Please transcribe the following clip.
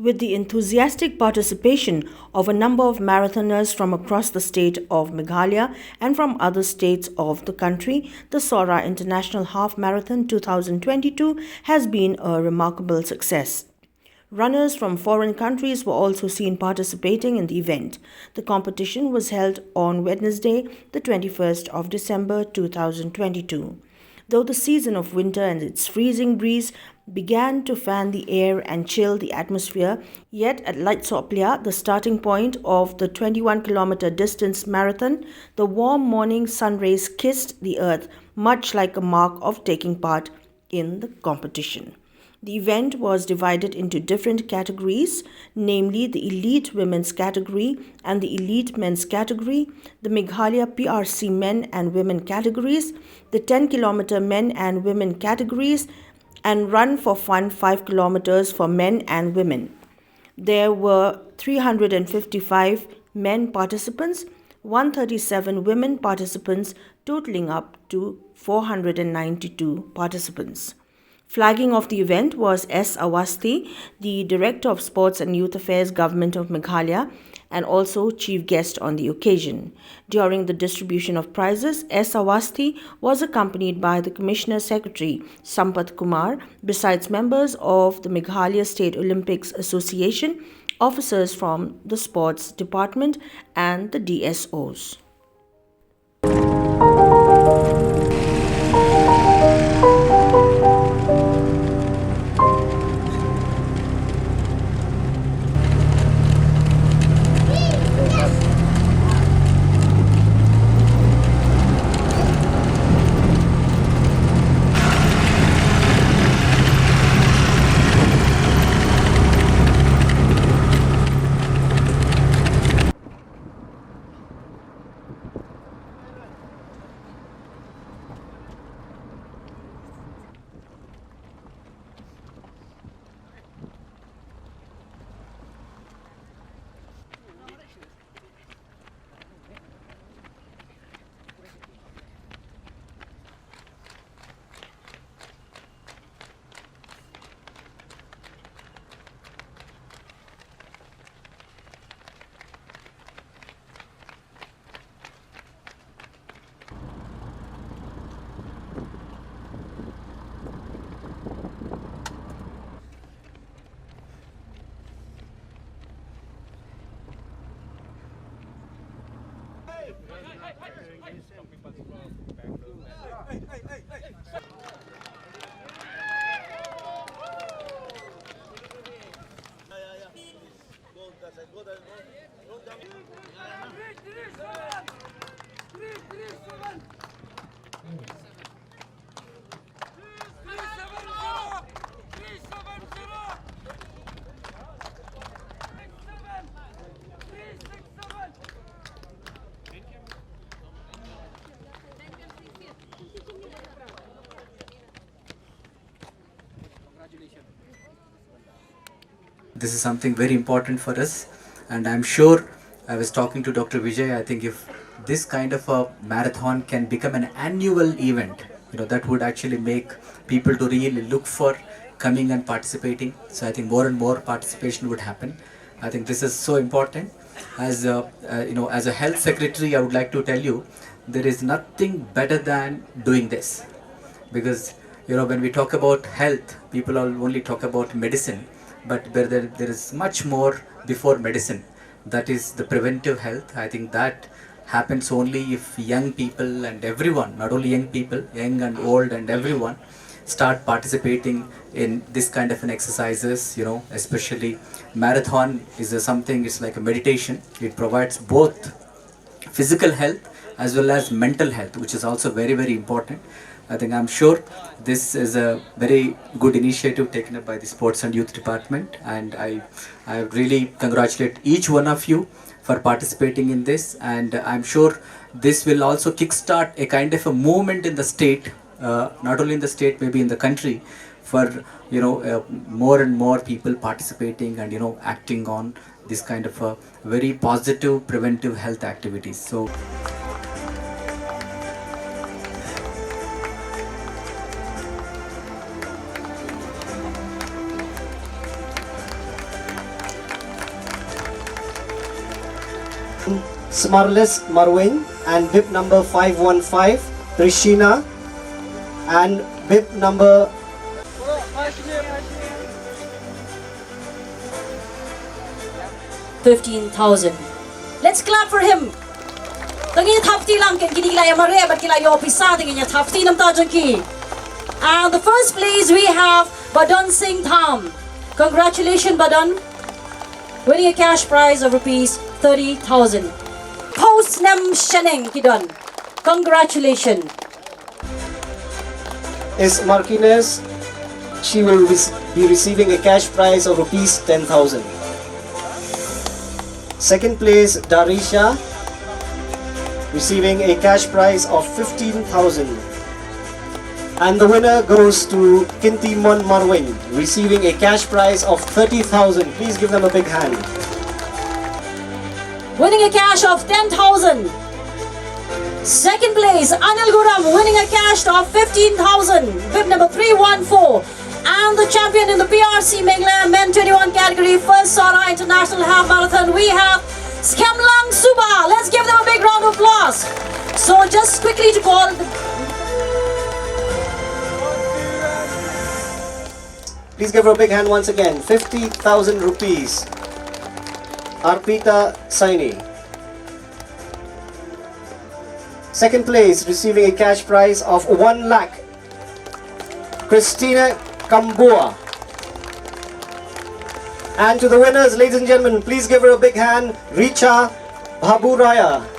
With the enthusiastic participation of a number of marathoners from across the state of Meghalaya and from other states of the country, the Sohra International Half Marathon 2022 has been a remarkable success. Runners from foreign countries were also seen participating in the event. The competition was held on Wednesday, the 21st of December 2022. Though the season of winter and its freezing breeze began to fan the air and chill the atmosphere, yet at Laitsohpliah, the starting point of the 21-kilometer distance marathon, the warm morning sun rays kissed the earth, much like a mark of taking part in the competition. The event was divided into different categories, namely the Elite Women's category and the Elite Men's category, the Meghalaya PRC Men and Women categories, the 10-kilometer Men and Women categories, and Run for Fun 5 kilometers for men and women. There were 355 men participants, 137 women participants, totaling up to 492 participants. Flagging of the event was S. Awasthi, the Director of Sports and Youth Affairs Government of Meghalaya, and also chief guest on the occasion. During the distribution of prizes, S. Awasthi was accompanied by the Commissioner Secretary Sampath Kumar, besides members of the Meghalaya State Olympics Association, officers from the Sports Department, and the DSOs. This is something very important for us, and I'm sure, I was talking to Dr. Vijay, I think if this kind of a marathon can become an annual event, that would actually make people to really look for coming and participating. So I think more and more participation would happen. I think this is so important. As as a health secretary, I would like to tell you, there is nothing better than doing this, because when we talk about health, people only talk about medicine, but there is much more before medicine. That is the preventive health. I think that happens only if young people and everyone, not only young people, young and old and everyone, start participating in this kind of an exercises. Especially marathon is something, it's like a meditation. It provides both physical health as well as mental health, which is also very, very important. I'm sure this is a very good initiative taken up by the Sports and Youth Department, and I really congratulate each one of you for participating in this, and I'm sure this will also kickstart a kind of a movement in the state, not only in the state, maybe in the country, for more and more people participating and acting on this kind of a very positive preventive health activities. So Smarlis Marwin, and bib number 515, Trishina, and bib number 15,000. Let's clap for him. Tangi thafti lang ken kini kila yamare bat kila yo pisa tingi nya thafti nam ta jangki. And the first place we have Badan Singh Tham. Congratulations Badan. Winning a cash prize of rupees 30,000. Post Nam Shaneng Kidon. Congratulations. is Martinez. She will be receiving a cash prize of rupees 10,000. Second place, Darisha, receiving a cash prize of 15,000. And the winner goes to Kintimon Marwin, receiving a cash prize of 30,000. Please give them a big hand. Winning a cash of 10,000. Second place, Anil Guram, winning a cash of 15,000. Bib number 314. And the champion in the PRC Meghalaya Men 21 category, first Sohra International Half Marathon, we have Skemlang Suba. Let's give them a big round of applause. So just quickly to call Please give her a big hand once again. 50,000 rupees. Arpita Saini. Second place, receiving a cash prize of 1 lakh. Christina Kambua. And to the winners, ladies and gentlemen, please give her a big hand. Richa Baburaya.